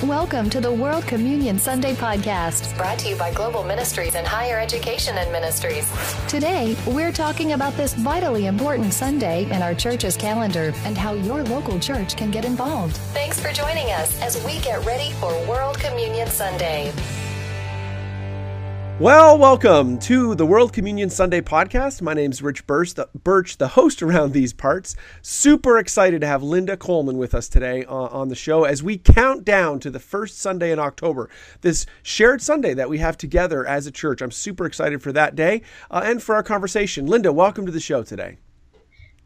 Welcome to the World Communion Sunday podcast, brought to you by Global Ministries and Higher Education and Ministries. Today, we're talking about this vitally important Sunday in our church's calendar and how your local church can get involved. Thanks for joining us as we get ready for World Communion Sunday. Well, welcome to the World Communion Sunday podcast. My name's Rich Birch, the host around these parts. Super excited to have Linda Koelman with us today on the show as we count down to the first Sunday in October, this shared Sunday that we have together as a church. I'm super excited for that day and for our conversation. Linda, welcome to the show today.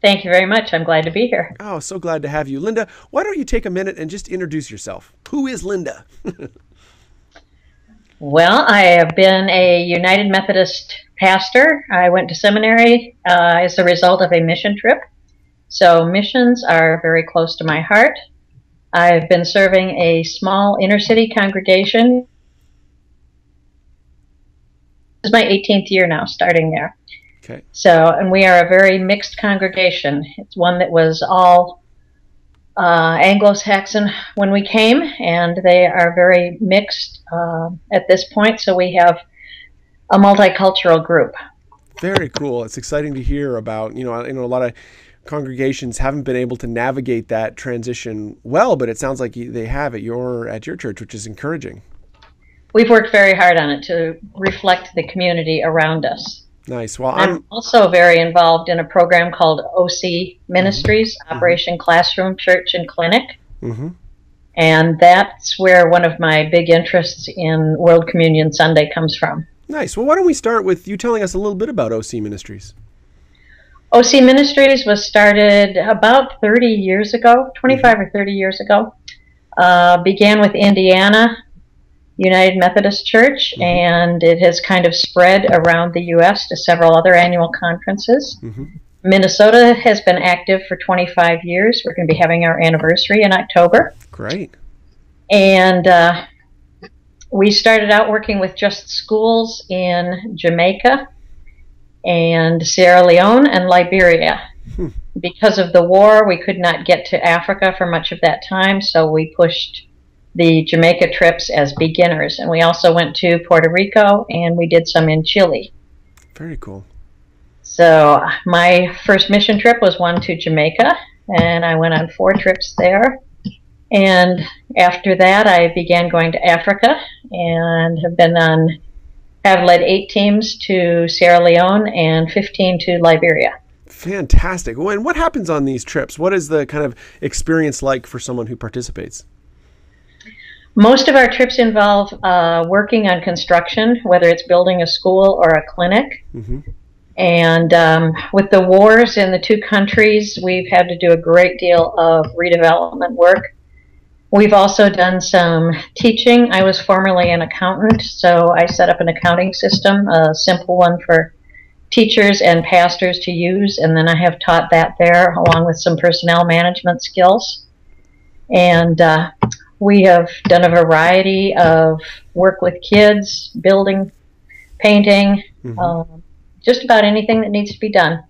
Thank you very much. I'm glad to be here. Oh, so glad to have you. Linda, why don't you take a minute and just introduce yourself? Who is Linda? Well, I have been a United Methodist pastor. I went to seminary as a result of a mission trip. So missions are very close to my heart. I've been serving a small inner city congregation. This is my 18th year now, starting there. Okay. So, and we are a very mixed congregation. It's one that was all Anglo-Saxon when we came, and they are very mixed at this point, so we have a multicultural group. Very cool. It's exciting to hear about, I know a lot of congregations haven't been able to navigate that transition well, but it sounds like they have at your church, which is encouraging. We've worked very hard on it to reflect the community around us. Nice. Well, I'm also very involved in a program called OC Ministries, Operation Classroom, Church, and Clinic. Mm-hmm. And that's where one of my big interests in World Communion Sunday comes from. Nice. Well, why don't we start with you telling us a little bit about OC Ministries? OC Ministries was started about 30 years ago, 25 or 30 years ago. Began with Indiana United Methodist Church, and it has kind of spread around the U.S. to several other annual conferences. Minnesota has been active for 25 years. We're going to be having our anniversary in October. Great. And we started out working with just schools in Jamaica and Sierra Leone and Liberia. Because of the war, we could not get to Africa for much of that time, so we pushed the Jamaica trips as beginners. And we also went to Puerto Rico, and we did some in Chile. Very cool. So my first mission trip was one to Jamaica, and I went on 4 trips there. And after that, I began going to Africa and have led 8 teams to Sierra Leone and 15 to Liberia. Fantastic. Well, and what happens on these trips? What is the kind of experience like for someone who participates? Most of our trips involve working on construction, whether it's building a school or a clinic. And with the wars in the 2 countries, we've had to do a great deal of redevelopment work. We've also done some teaching. I was formerly an accountant, so I set up an accounting system, a simple one for teachers and pastors to use, and then I have taught that there along with some personnel management skills. And we have done a variety of work with kids, building, painting, just about anything that needs to be done.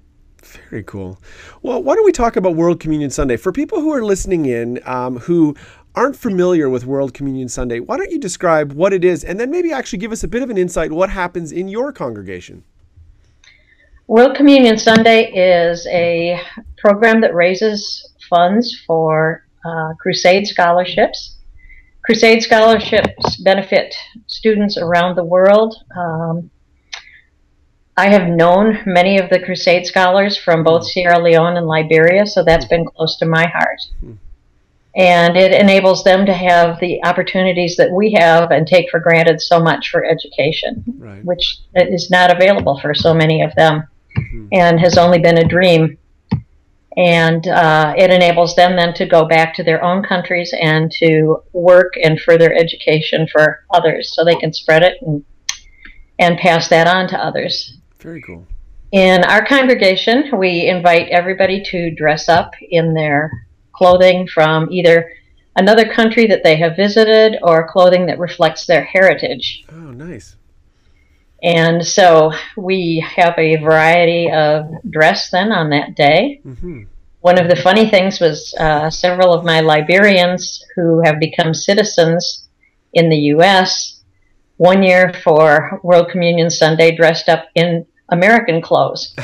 Very cool. Well, why don't we talk about World Communion Sunday? For people who are listening in who aren't familiar with World Communion Sunday, why don't you describe what it is and then maybe actually give us a bit of an insight what happens in your congregation? World Communion Sunday is a program that raises funds for Crusade Scholarships. Crusade Scholarships benefit students around the world. I have known many of the Crusade Scholars from both Sierra Leone and Liberia, so that's been close to my heart. And it enables them to have the opportunities that we have and take for granted so much for education, which is not available for so many of them and has only been a dream. And it enables them then to go back to their own countries and to work and further education for others so they can spread it and pass that on to others. Very cool. In our congregation, we invite everybody to dress up in their clothing from either another country that they have visited or clothing that reflects their heritage. Oh, nice. And so we have a variety of dress then on that day. One of the funny things was several of my Liberians who have become citizens in the U.S. one year for World Communion Sunday dressed up in American clothes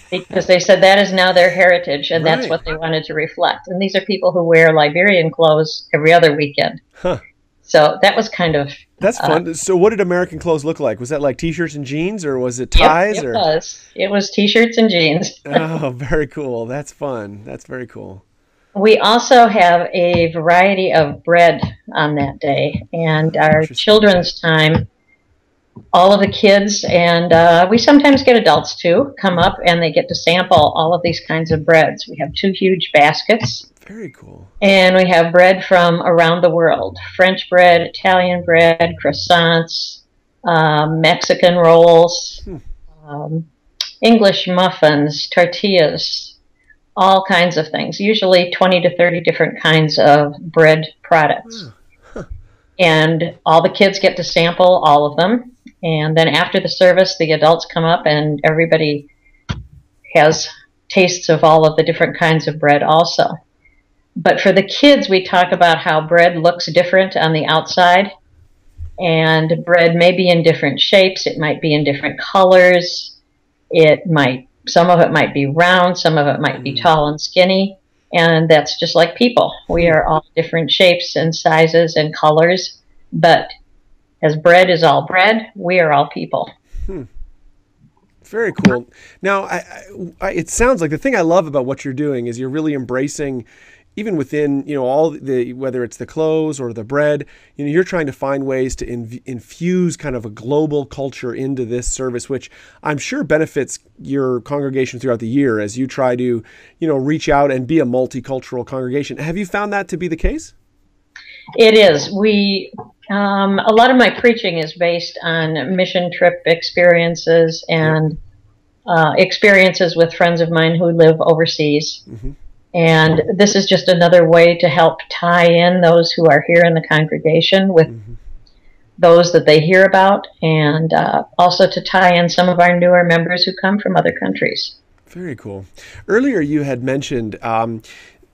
because they said that is now their heritage and that's what they wanted to reflect. And these are people who wear Liberian clothes every other weekend. Huh. So that was kind of... That's fun. So what did American clothes look like? Was that like T-shirts and jeans, or was it ties? Yep, it was. It was T-shirts and jeans. Oh, very cool. That's fun. That's very cool. We also have a variety of bread on that day. And our children's time, all of the kids, and we sometimes get adults too, come up and they get to sample all of these kinds of breads. We have 2 huge baskets. Very cool. And we have bread from around the world. French bread, Italian bread, croissants, Mexican rolls, English muffins, tortillas, all kinds of things. Usually 20 to 30 different kinds of bread products. And all the kids get to sample all of them. And then after the service, the adults come up and everybody has tastes of all of the different kinds of bread also. But for the kids, we talk about how bread looks different on the outside, and bread may be in different shapes. It might be in different colors. Some of it might be round, some of it might be tall and skinny, and that's just like people. We are all different shapes and sizes and colors, but as bread is all bread, we are all people. Very cool. Now, it sounds like the thing I love about what you're doing is you're really embracing, even within, all the, whether it's the clothes or the bread, you're trying to find ways to infuse kind of a global culture into this service, which I'm sure benefits your congregation throughout the year as you try to, reach out and be a multicultural congregation. Have you found that to be the case? It is. A lot of my preaching is based on mission trip experiences and experiences with friends of mine who live overseas. And this is just another way to help tie in those who are here in the congregation with those that they hear about, and also to tie in some of our newer members who come from other countries. Very cool. Earlier you had mentioned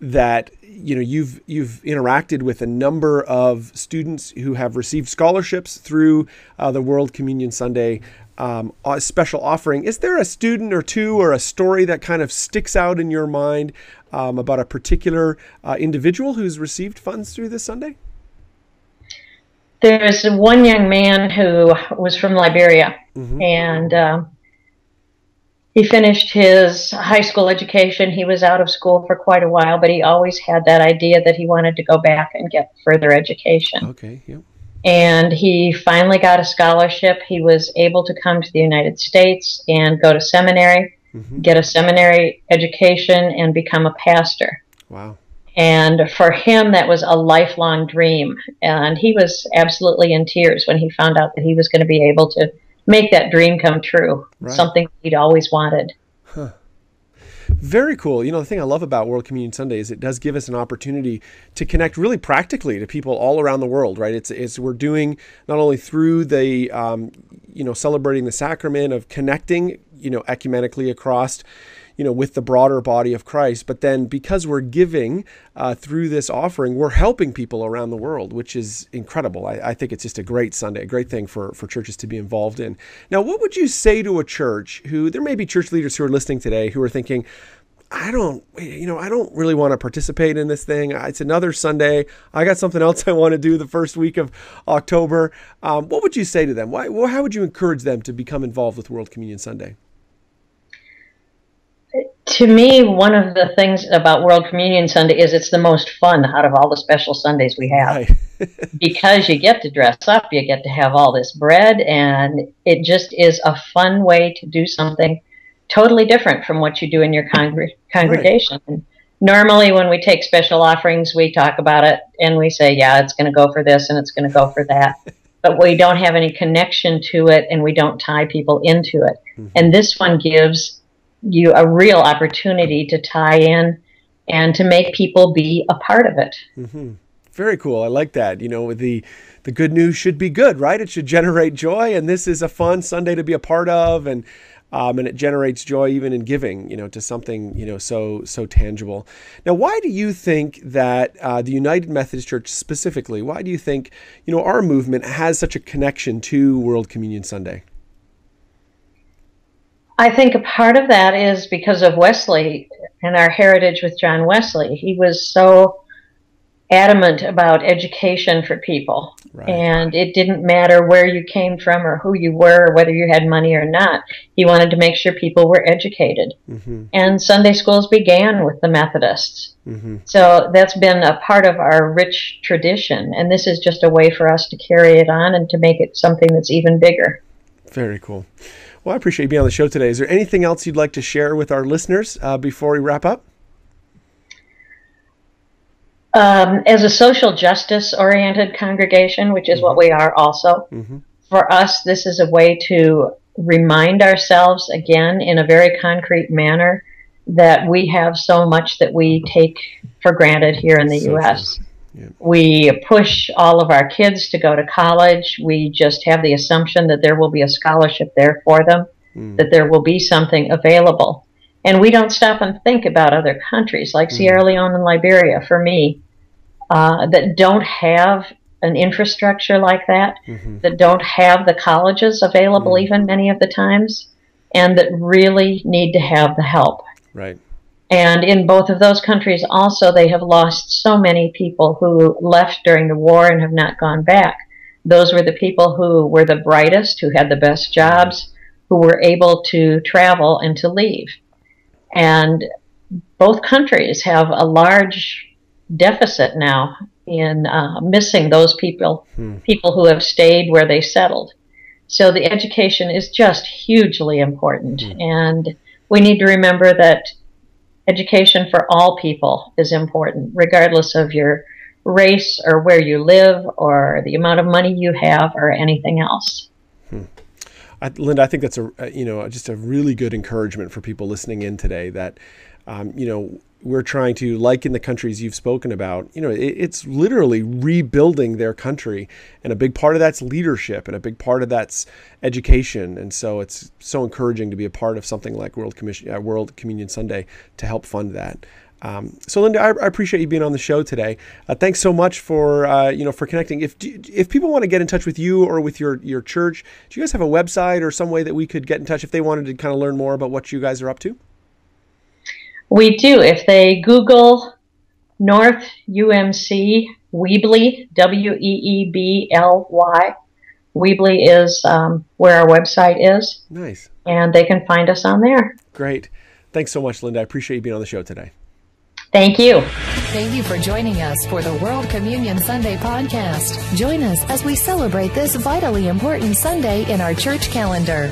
that you've interacted with a number of students who have received scholarships through the World Communion Sunday special offering. Is there a student or two or a story that kind of sticks out in your mind about a particular individual who's received funds through this Sunday? There's one young man who was from Liberia, and he finished his high school education. He was out of school for quite a while, but he always had that idea that he wanted to go back and get further education. Okay, yeah. And he finally got a scholarship. He was able to come to the United States and go to seminary, get a seminary education, and become a pastor. Wow. And for him, that was a lifelong dream. And he was absolutely in tears when he found out that he was going to be able to make that dream come true, something he'd always wanted. Very cool. The thing I love about World Communion Sunday is it does give us an opportunity to connect really practically to people all around the world, right? It's we're doing not only through the, celebrating the sacrament of connecting, ecumenically across, with the broader body of Christ, but then because we're giving through this offering, we're helping people around the world, which is incredible. I think it's just a great Sunday, a great thing for churches to be involved in. Now, what would you say to a church there may be church leaders who are listening today who are thinking, I don't really want to participate in this thing. It's another Sunday. I got something else I want to do the first week of October. What would you say to them? How would you encourage them to become involved with World Communion Sunday? To me, one of the things about World Communion Sunday is it's the most fun out of all the special Sundays we have. Right. Because you get to dress up, you get to have all this bread, and it just is a fun way to do something totally different from what you do in your congregation. Right. Normally, when we take special offerings, we talk about it, and we say, yeah, it's going to go for this, and it's going to go for that. But we don't have any connection to it, and we don't tie people into it. And this one gives you a real opportunity to tie in and to make people be a part of it. Very cool. I like that. The good news should be good, right? It should generate joy, and this is a fun Sunday to be a part of. And and it generates joy even in giving, to something, so tangible. Now, why do you think that the United Methodist Church specifically, why do you think, our movement has such a connection to World Communion Sunday? I think a part of that is because of Wesley and our heritage with John Wesley. He was so adamant about education for people. Right. And it didn't matter where you came from or who you were, or whether you had money or not. He wanted to make sure people were educated. Mm-hmm. And Sunday schools began with the Methodists. Mm-hmm. So that's been a part of our rich tradition. And this is just a way for us to carry it on and to make it something that's even bigger. Very cool. Well, I appreciate you being on the show today. Is there anything else you'd like to share with our listeners before we wrap up? As a social justice-oriented congregation, which is what we are also, for us, this is a way to remind ourselves again in a very concrete manner that we have so much that we take for granted here in the U.S. Yeah. We push all of our kids to go to college. We just have the assumption that there will be a scholarship there for them, that there will be something available. And we don't stop and think about other countries like Sierra Leone and Liberia, for me, that don't have an infrastructure like that, that don't have the colleges available even many of the times, and that really need to have the help. Right. And in both of those countries also, they have lost so many people who left during the war and have not gone back. Those were the people who were the brightest, who had the best jobs, who were able to travel and to leave. And both countries have a large deficit now in missing those people who have stayed where they settled. So the education is just hugely important. And we need to remember that education for all people is important, regardless of your race or where you live or the amount of money you have or anything else. Linda, I think that's just a really good encouragement for people listening in today that, we're trying to, like in the countries you've spoken about, it's literally rebuilding their country. And a big part of that's leadership and a big part of that's education. And so it's so encouraging to be a part of something like World Communion Sunday to help fund that. So Linda, I appreciate you being on the show today. Thanks so much for connecting. If people want to get in touch with you or with your church, do you guys have a website or some way that we could get in touch if they wanted to kind of learn more about what you guys are up to? We do. If they Google northumc.weebly, WEEBLY, Weebly is where our website is. Nice. And they can find us on there. Great. Thanks so much, Linda. I appreciate you being on the show today. Thank you. Thank you for joining us for the World Communion Sunday podcast. Join us as we celebrate this vitally important Sunday in our church calendar.